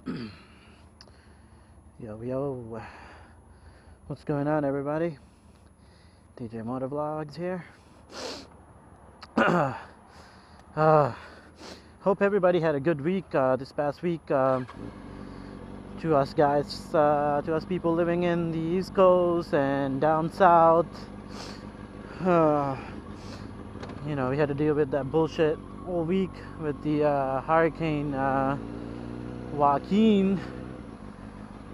Yo, yo, what's going on, everybody? DJ Motor Vlogs here. Hope everybody had a good week this past week. To us guys, to us people living in the East Coast and down south, you know, we had to deal with that bullshit all week with the Hurricane Joaquin.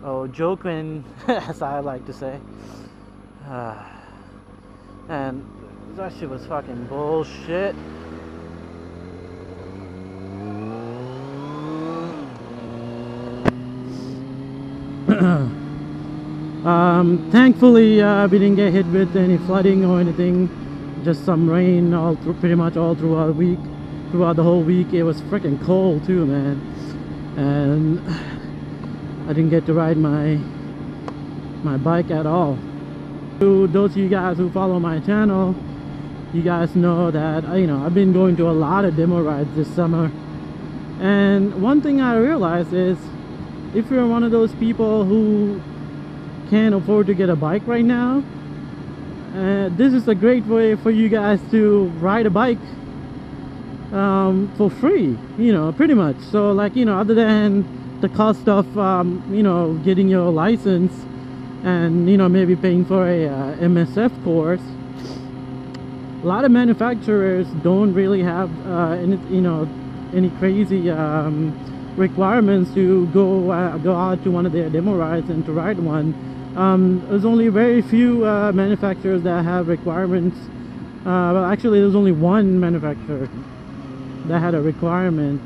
Oh, Joaquin, as I like to say. And that shit was fucking bullshit. Thankfully, we didn't get hit with any flooding or anything. Just some rain pretty much all throughout the whole week. It was freaking cold too, man. And I didn't get to ride my bike at all. To those of you guys who follow my channel, you guys know that I've been going to a lot of demo rides this summer. And one thing I realized is, if you're one of those people who can't afford to get a bike right now, this is a great way for you guys to ride a bike for free, pretty much. So like, other than the cost of getting your license and maybe paying for a MSF course, a lot of manufacturers don't really have any crazy requirements to go out to one of their demo rides and to ride one. There's only very few manufacturers that have requirements. Well, actually there's only one manufacturer that had a requirement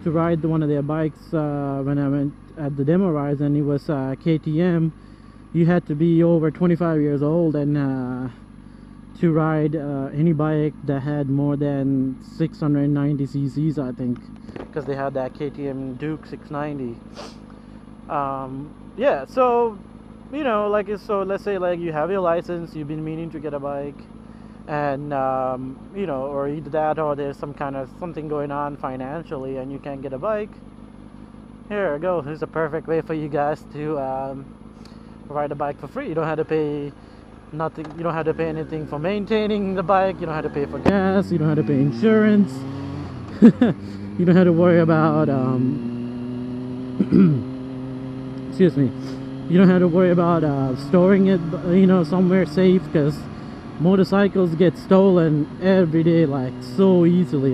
to ride one of their bikes when I went at the demo rides, and it was KTM. You had to be over 25 years old and to ride any bike that had more than 690 cc's, I think, because they had that KTM Duke 690. Yeah, so so let's say like you have your license, you've been meaning to get a bike, and or either that or there's something going on financially and you can't get a bike. Here we go. Here's a perfect way for you guys to ride a bike for free. You don't have to pay nothing. You don't have to pay anything for maintaining the bike. You don't have to pay for gas. You don't have to pay insurance. You don't have to worry about excuse me. You don't have to worry about storing it somewhere safe, because motorcycles get stolen every day, like so easily,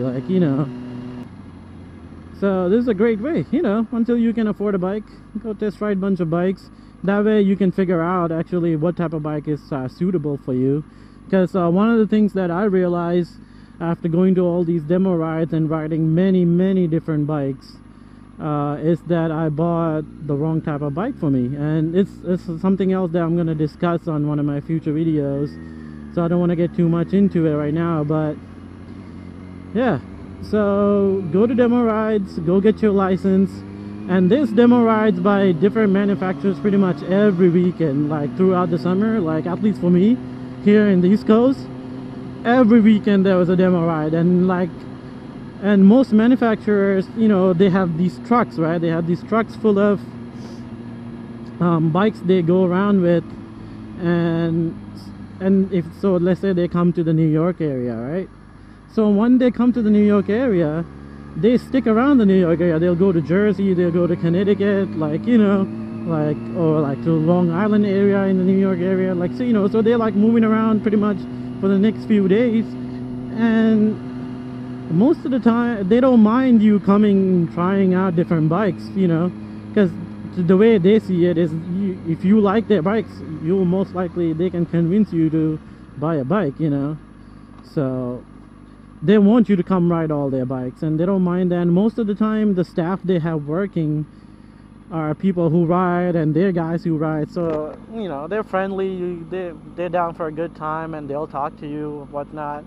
so this is a great way, until you can afford a bike, go test ride a bunch of bikes. That way you can figure out actually what type of bike is suitable for you. Because one of the things that I realized after going to all these demo rides and riding many different bikes is that I bought the wrong type of bike for me. And it's something else that I'm going to discuss on one of my future videos, so I don't want to get too much into it right now. But yeah, so go to demo rides, go get your license. And there's demo rides by different manufacturers pretty much every weekend, like throughout the summer. Like, at least for me here in the East Coast, every weekend there was a demo ride. And most manufacturers, they have these trucks, right? They have these trucks full of bikes they go around with. And if so, let's say they come to the New York area, right? So when they come to the New York area, they stick around the New York area. They'll go to Jersey, they'll go to Connecticut, or to Long Island area in the New York area, so they're like moving around pretty much for the next few days. And most of the time they don't mind you coming trying out different bikes, because the way they see it is, if you like their bikes, you'll most likely, they can convince you to buy a bike, so they want you to come ride all their bikes, and they don't mind that. And most of the time the staff they have working are people who ride, and they're guys who ride, so they're friendly, they're down for a good time, and they'll talk to you, whatnot.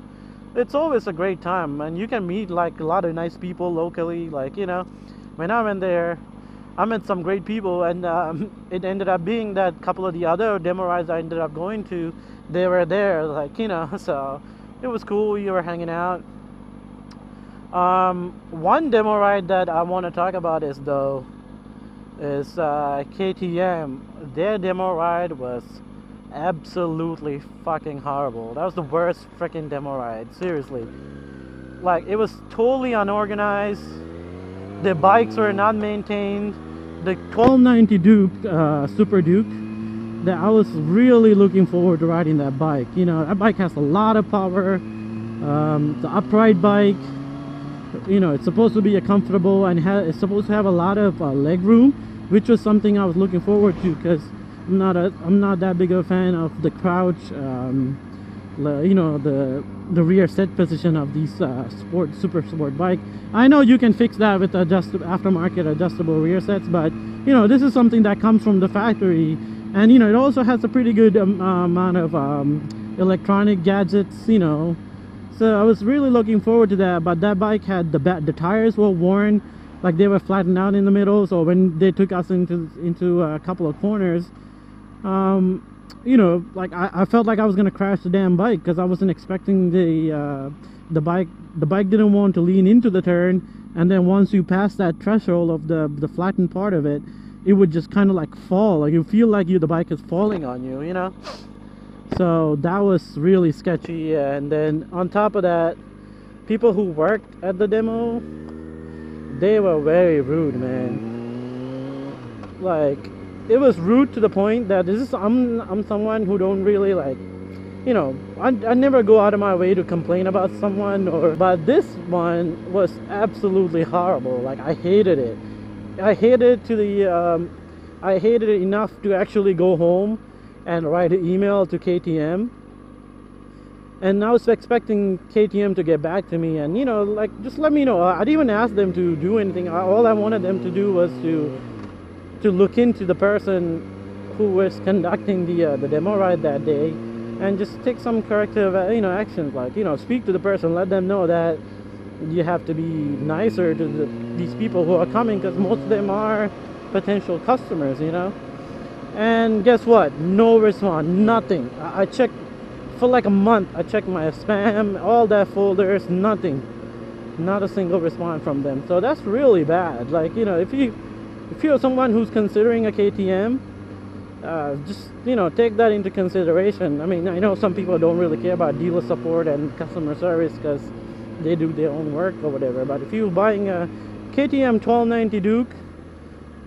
It's always a great time, and you can meet like a lot of nice people locally. When I went there, I met some great people, and it ended up being that couple of the other demo rides I ended up going to, they were there, so it was cool. We were hanging out. One demo ride that I want to talk about is, though, is KTM. Their demo ride was absolutely fucking horrible. That was the worst freaking demo ride, seriously. Like, it was totally unorganized. The bikes were not maintained. The 1290 Duke, Super Duke, that I was really looking forward to riding that bike. You know, that bike has a lot of power. The upright bike, you know, it's supposed to be a comfortable and it's supposed to have a lot of leg room, which was something I was looking forward to, because I'm not that big of a fan of the crouch, you know, the rear set position of these super sport bike. I know you can fix that with aftermarket adjustable rear sets, but you know, this is something that comes from the factory, and you know, it also has a pretty good amount of electronic gadgets, you know. So I was really looking forward to that, but that bike had the tires were worn, like they were flattened out in the middle. So when they took us into a couple of corners, you know, like I felt like I was gonna crash the damn bike, because I wasn't expecting the bike didn't want to lean into the turn, and then once you pass that threshold of the flattened part of it, it would just kind of like fall. Like you feel like the bike is falling on you, you know. So that was really sketchy. And then on top of that, people who worked at the demo, they were very rude, man. Like, it was rude to the point that I'm someone who don't really, like, you know, I never go out of my way to complain about someone, but this one was absolutely horrible. Like, I hated it. I hated it enough to actually go home and write an email to KTM, and I was expecting KTM to get back to me and, you know, like, just let me know. I didn't even ask them to do anything. All I wanted them to do was to look into the person who was conducting the demo ride that day, and just take some corrective you know, actions, like, you know, speak to the person, let them know that you have to be nicer to these people who are coming, because most of them are potential customers, you know. And guess what? No response, nothing. I checked for like a month. I checked my spam, all that folders, nothing. Not a single response from them. So that's really bad. Like, you know, if you're someone who's considering a KTM, just, you know, take that into consideration. I mean, I know some people don't really care about dealer support and customer service because they do their own work or whatever, but if you're buying a KTM 1290 Duke,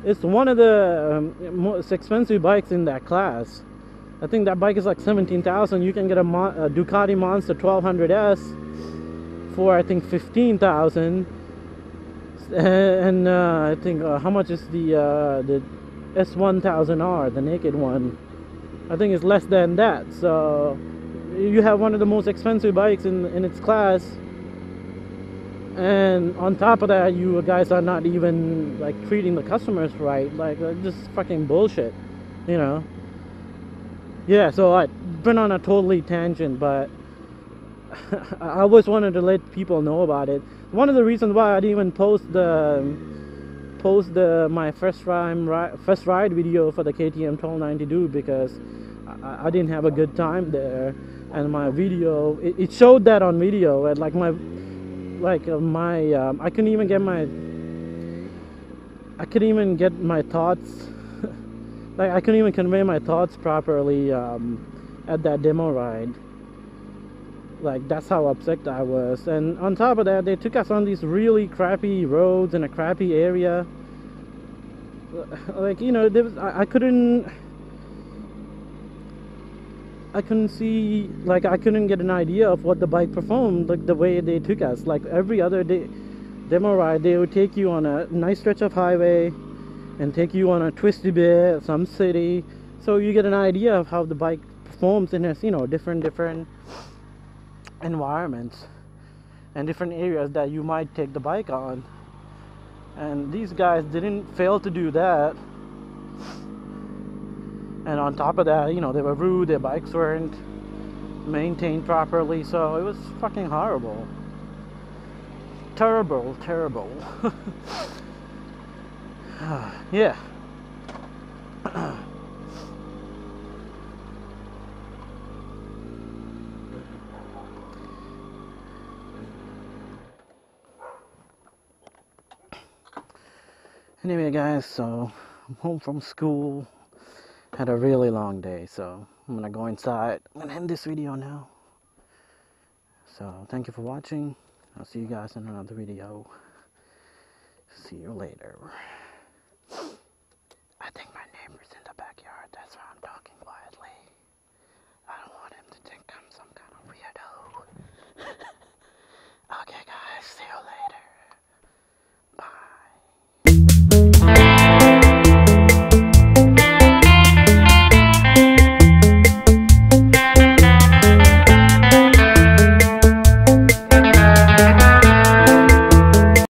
it's one of the most expensive bikes in that class. I think that bike is like 17,000. You can get a Ducati Monster 1200S for, I think, 15,000. And I think how much is the S1000R, the naked one? I think it's less than that. So you have one of the most expensive bikes in its class, and on top of that, you guys are not even like treating the customers right. Like, just fucking bullshit, you know. Yeah, so I've been on a totally tangent, but I always wanted to let people know about it. One of the reasons why I didn't even post my first ride video for the KTM 1290 Dude, because I didn't have a good time there, and my video, it showed that on video, and like I couldn't even get my thoughts like, I couldn't even convey my thoughts properly at that demo ride. Like, that's how upset I was. And on top of that, they took us on these really crappy roads in a crappy area. Like, you know, I couldn't see, like, I couldn't get an idea of what the bike performed, like the way they took us. Like, every other day demo ride, they would take you on a nice stretch of highway and take you on a twisty bit, some city, so you get an idea of how the bike performs in, you know, different environments and different areas that you might take the bike on. And these guys didn't fail to do that. And on top of that, you know, they were rude, their bikes weren't maintained properly, so it was fucking horrible. Terrible. Yeah. Anyway, guys, so I'm home from school. Had a really long day, so I'm gonna go inside. I'm gonna end this video now. So thank you for watching. I'll see you guys in another video. See you later.